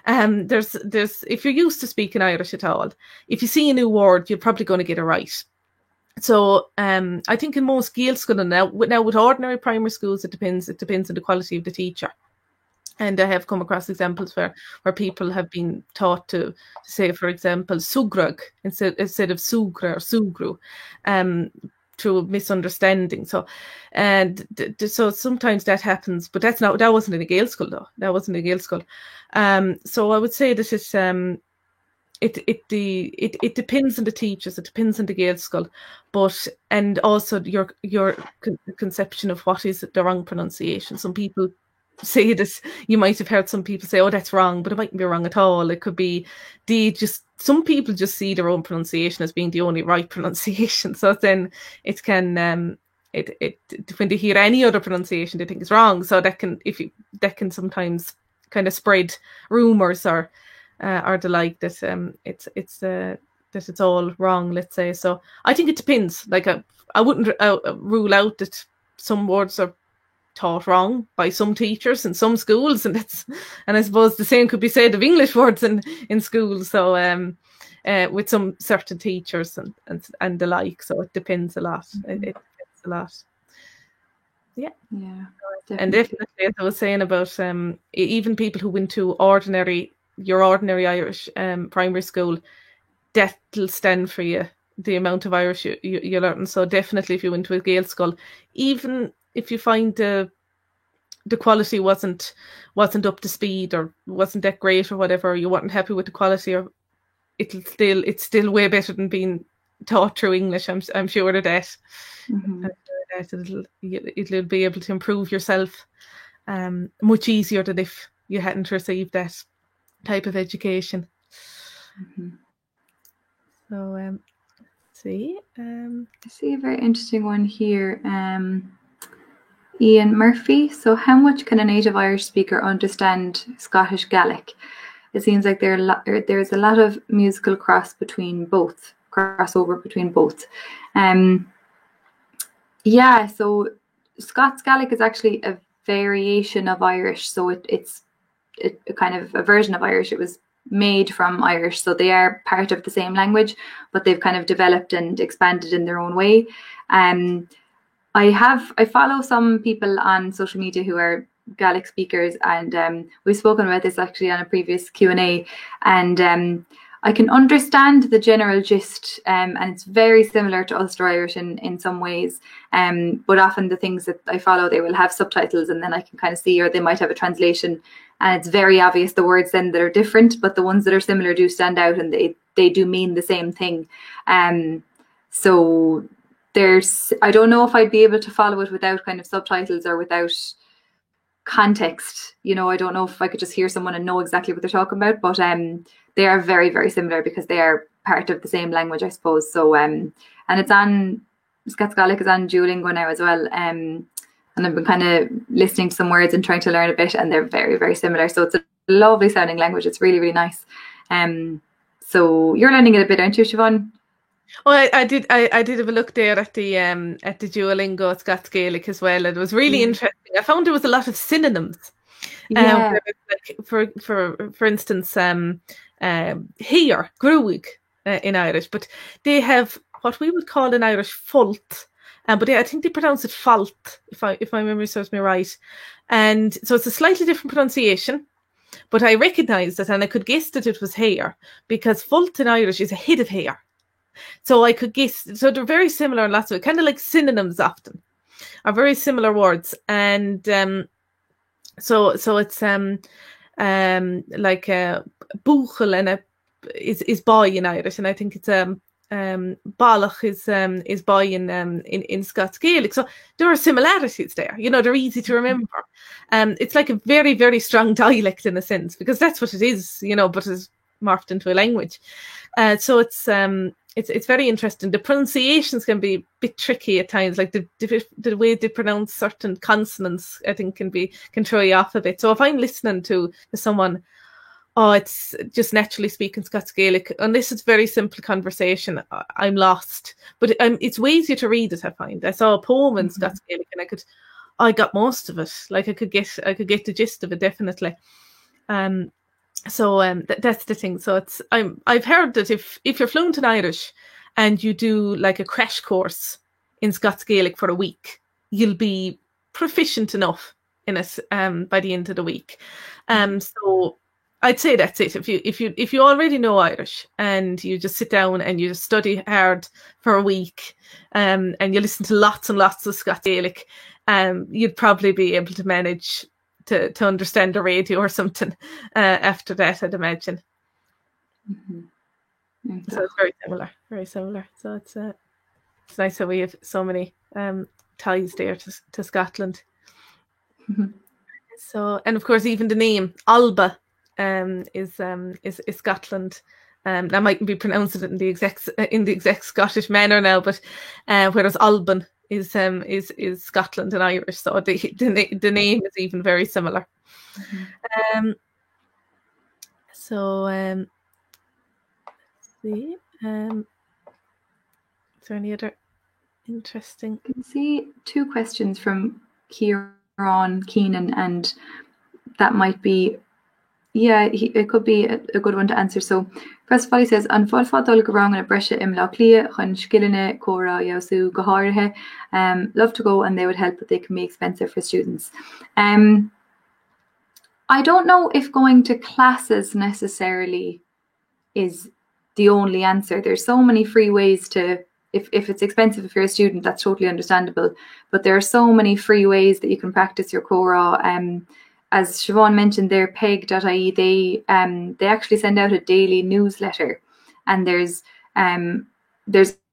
There's if you're used to speaking Irish at all, if you see a new word, you're probably going to get it right. So I think in most Gael schools now with ordinary primary schools, it depends on the quality of the teacher. And I have come across examples where people have been taught to say, for example, sugrug instead of sugra or sugru, through misunderstanding. So, so sometimes that happens, but that wasn't in a Gael school though. That wasn't in a Gael school. So I would say that it's it depends on the teachers. It depends on the Gael school, and also your conception of what is the wrong pronunciation. Some people say this. You might have heard some people say, "Oh, that's wrong," but it mightn't be wrong at all. It could be some people just see their own pronunciation as being the only right pronunciation. So then it can when they hear any other pronunciation, they think it's wrong. So that can sometimes kind of spread rumors or the like that it's all wrong, let's say. So I think it depends. Like I wouldn't rule out that some words are taught wrong by some teachers in some schools, and I suppose the same could be said of English words in schools. So with some certain teachers and the like. So it depends a lot. It depends a lot. Yeah. Definitely. And definitely, as I was saying about even people who went to your ordinary Irish primary school, that'll stand for you, the amount of Irish you learn. So definitely if you went to a Gael school, even if you find the quality wasn't up to speed or wasn't that great or whatever, you weren't happy with the quality, or it's still way better than being taught through English. I'm sure of that. Mm-hmm. It'll be able to improve yourself much easier than if you hadn't received that type of education. Mm-hmm. So let's see. I see a very interesting one here. Ian Murphy. So how much can a native Irish speaker understand Scottish Gaelic? It seems like there's a lot of musical crossover between both. Yeah, so Scots Gaelic is actually a variation of Irish. So it's a kind of a version of Irish. It was made from Irish, so they are part of the same language, but they've kind of developed and expanded in their own way. I follow some people on social media who are Gaelic speakers, and we've spoken about this actually on a previous Q&A, and I can understand the general gist, and it's very similar to Ulster Irish in some ways, but often the things that I follow, they will have subtitles, and then I can kind of see, or they might have a translation, and it's very obvious the words then that are different, but the ones that are similar do stand out, and they do mean the same thing. So I don't know if I'd be able to follow it without kind of subtitles or without context. I don't know if I could just hear someone and know exactly what they're talking about, but they are very, very similar because they are part of the same language, I suppose. So and it's on Scots Gaelic is on Duolingo now as well. And I've been kind of listening to some words and trying to learn a bit, and they're very, very similar. So it's a lovely sounding language. It's really, really nice. So you're learning it a bit, aren't you, Siobhán? Well, I did have a look there at the Duolingo Scots Gaelic as well. It was really interesting. I found there was a lot of synonyms. Yeah. For instance, here, grúig in Irish, but they have what we would call in Irish fault, but I think they pronounce it fault, if my memory serves me right. And so it's a slightly different pronunciation, but I recognised it and I could guess that it was hair, because fault in Irish is a head of hair. So I could guess. So they're very similar in lots of, kind of like synonyms often, are very similar words. And so it's like buchel and is boy in Irish, and I think it's ballach is boy in Scots Gaelic. So there are similarities there. They're easy to remember. It's like a very, very strong dialect in a sense, because that's what it is. But it's morphed into a language. So it's it's very interesting. The pronunciations can be a bit tricky at times, like the way they pronounce certain consonants, I think can throw you off a bit. So if I'm listening to someone, it's just naturally speaking Scots Gaelic, unless it's very simple conversation, I'm lost. But it's way easier to read it, I find. I saw a poem in Scots Gaelic and I got most of it. Like I could get the gist of it, definitely. So that's the thing. So I've heard that if you're fluent in Irish and you do like a crash course in Scots Gaelic for a week, you'll be proficient enough in it by the end of the week. So I'd say that's it. If you already know Irish and you just sit down and you just study hard for a week, and you listen to lots and lots of Scots Gaelic, you'd probably be able to manage to understand the radio or something after that, I'd imagine. So it's very similar. So it's nice that we have so many ties there to Scotland. So, and of course, even the name Alba is Scotland. I mightn't be pronouncing it in the exact Scottish manner now, but whereas Alban is Scotland and Irish, so the name is even very similar. Let's see. Is there any other interesting? I can see 2 questions from Kieran Keenan, and that might be, it could be a good one to answer. So first of all, he says, an fáil go rang na breise im lá clia chun scileanna córa jausú go háirithe, love to go, and they would help, but they can be expensive for students. I don't know if going to classes necessarily is the only answer. There's so many free ways to, if it's expensive if you're a student, that's totally understandable, but there are so many free ways that you can practice your córa. As Siobhán mentioned there, peig.ie, they actually send out a daily newsletter, and there's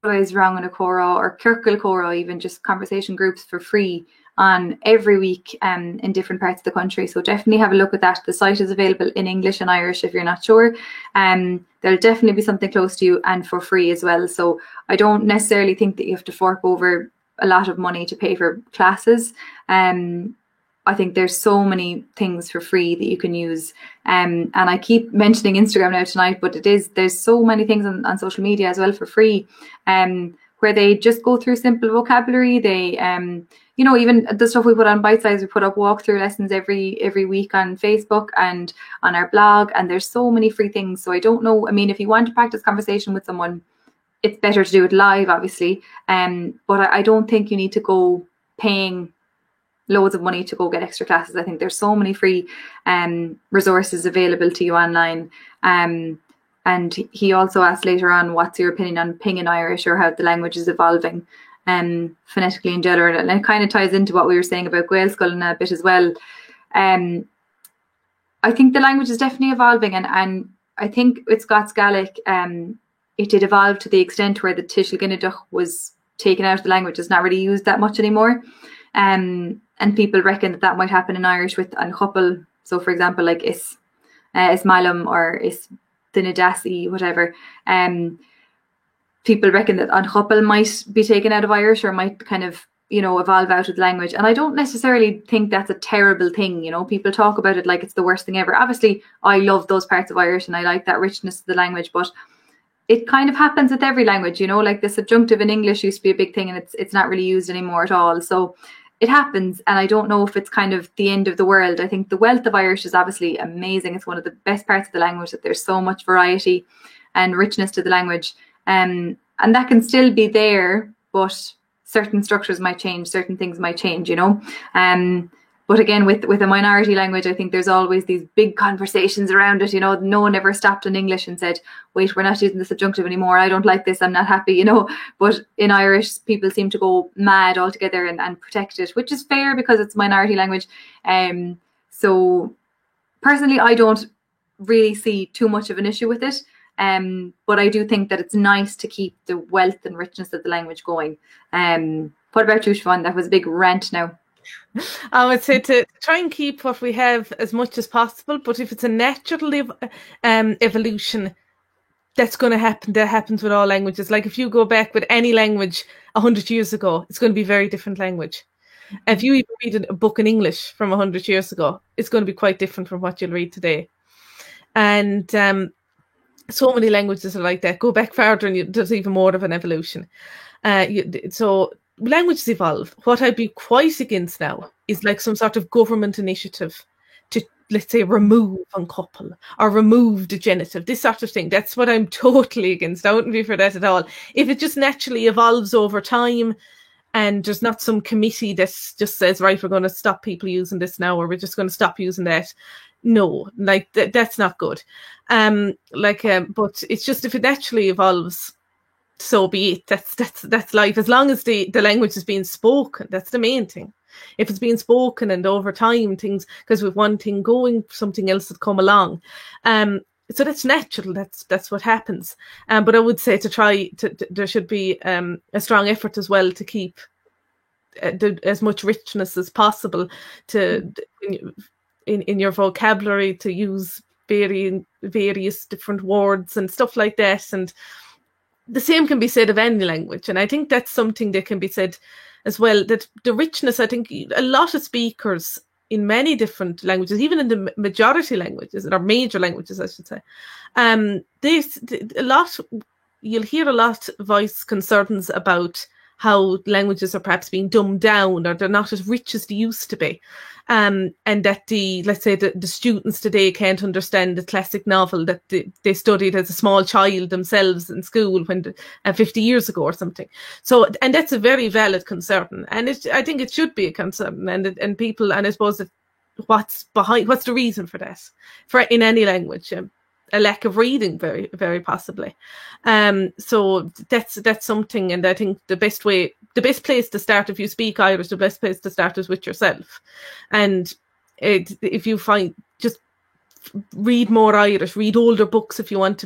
always wrong on a córa or circle córa, even just conversation groups for free on every week in different parts of the country. So definitely have a look at that. The site is available in English and Irish if you're not sure. There'll definitely be something close to you and for free as well. So I don't necessarily think that you have to fork over a lot of money to pay for classes. I think there's so many things for free that you can use. And I keep mentioning Instagram now tonight, but there's so many things on social media as well for free, where they just go through simple vocabulary. They, even the stuff we put on Bitesize, we put up walkthrough lessons every week on Facebook and on our blog, and there's so many free things. So I don't know. I mean, if you want to practice conversation with someone, it's better to do it live, obviously. But I don't think you need to go paying loads of money to go get extra classes. I think there's so many free resources available to you online. And he also asked later on, what's your opinion on ping in Irish, or how the language is evolving phonetically in general? And it kind of ties into what we were saying about Gaeilge a bit as well. I think the language is definitely evolving, and I think with Scots Gaelic, it did evolve to the extent where the Tishel Gineadach was taken out of the language. It's not really used that much anymore. And people reckon that might happen in Irish with an chubby. So for example, like is malum or is dinadasi, whatever. People reckon that an chubby might be taken out of Irish, or might kind of, evolve out of the language. And I don't necessarily think that's a terrible thing. People talk about it like it's the worst thing ever. Obviously, I love those parts of Irish and I like that richness of the language, but it kind of happens with every language, like the subjunctive in English used to be a big thing, and it's not really used anymore at all. So it happens, and I don't know if it's kind of the end of the world. I think the wealth of Irish is obviously amazing. It's one of the best parts of the language, that there's so much variety and richness to the language. And that can still be there, but certain structures might change, certain things might change, But again, with a minority language, I think there's always these big conversations around it. No one ever stopped in English and said, wait, we're not using the subjunctive anymore. I don't like this. I'm not happy, But in Irish, people seem to go mad altogether and protect it, which is fair because it's a minority language. So personally, I don't really see too much of an issue with it. But I do think that it's nice to keep the wealth and richness of the language going. What about you, Siobhán? That was a big rant now. I would say to try and keep what we have as much as possible, but if it's a natural evolution, that's going to happen. That happens with all languages. Like if you go back with any language 100 years ago, it's going to be a very different language. If you even read a book in English from 100 years ago, it's going to be quite different from what you'll read today. And so many languages are like that. Go back farther and there's even more of an evolution. So languages evolve. What I'd be quite against now is like some sort of government initiative to, let's say, remove uncouple or remove the genitive, this sort of thing. That's what I'm totally against. I wouldn't be for that at all. If it just naturally evolves over time, and there's not some committee that just says, right, we're going to stop people using this now, or we're just going to stop using that. No, like that's not good. But it's just if it naturally evolves, so be it. That's life. As long as the language is being spoken, that's the main thing. If it's being spoken and over time things, because with one thing going, something else has come along. So that's natural. That's what happens. But I would say there should be a strong effort as well to keep as much richness as possible in your vocabulary, to use various different words and stuff like that. And the same can be said of any language. And I think that's something that can be said as well, that the richness, I think a lot of speakers in many different languages, even in the majority languages, or major languages, I should say, you'll hear a lot voice concerns about how languages are perhaps being dumbed down, or they're not as rich as they used to be. And that let's say the students today can't understand the classic novel that they studied as a small child themselves in school 50 years ago or something. So, and that's a very valid concern, and I think it should be a concern. And people, and I suppose what's the reason for that? In any language, a lack of reading, very, very possibly. So that's something, and I think the best place to start, if you speak Irish, the best place to start is with yourself. And if you find, just read more Irish, read older books if you want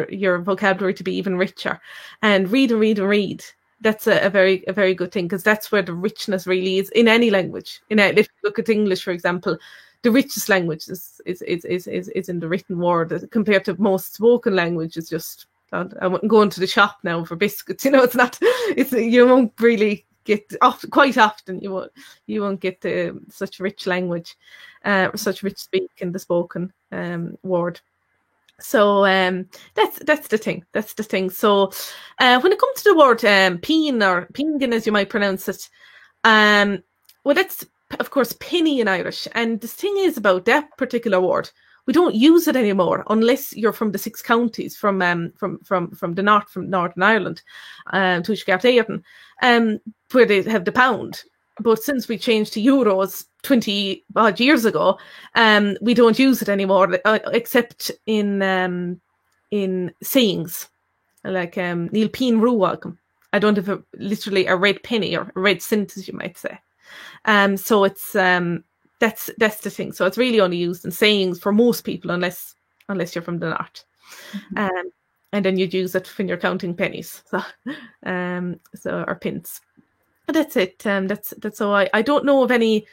your vocabulary to be even richer, and read and read and read. That's a very good thing, because that's where the richness really is in any language. If you look at English, for example, the richest language is in the written word, compared to most spoken language. Is just, I wouldn't go into the shop now for biscuits. It's not. You won't really get quite often. You won't get such rich language, such rich speak in the spoken word. So that's the thing. That's the thing. So when it comes to the word pean, or pingin as you might pronounce it, well, that's of course penny in Irish. And the thing is about that particular word, we don't use it anymore unless you're from the 6 counties, from the north, from Northern Ireland, Tuaisceart, where they have the pound. But since we changed to euros 20 odd years ago, we don't use it anymore, except in sayings like Níl Pín Rúagam. I don't have literally a red penny, or a red cent, as you might say. So it's that's the thing. So it's really only used in sayings for most people, unless you're from the north. Mm-hmm. And then you'd use it when you're counting pennies, or pence. But that's it. That's all. I don't know of any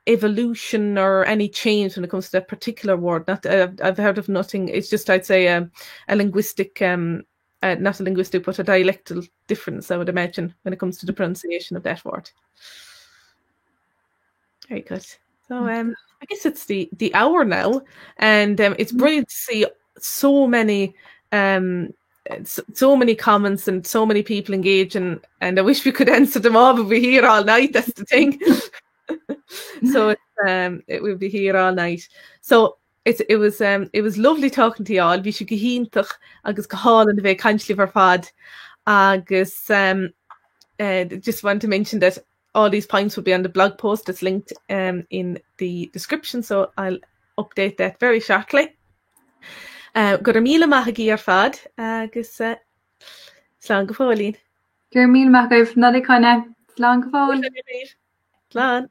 evolution or any change when it comes to that particular word. I've heard of nothing. It's just, I'd say, a linguistic, not a linguistic, but a dialectal difference, I would imagine, when it comes to the pronunciation of that word. Very good. So I guess it's the hour now, and it's brilliant to see so many comments and so many people engage, and I wish we could answer them all, but we're here all night. That's the thing. So it will be here all night. So it was lovely talking to you all. We should go hintach agus caol and the country for fad. Agus just want to mention that all these points will be on the blog post that's linked in the description. So I'll update that very shortly. Gur míle maith agaibh ar fad agus slán go fóilín. Gur míle maith agaibh, Nollag Shona, slán go fóil. Slán.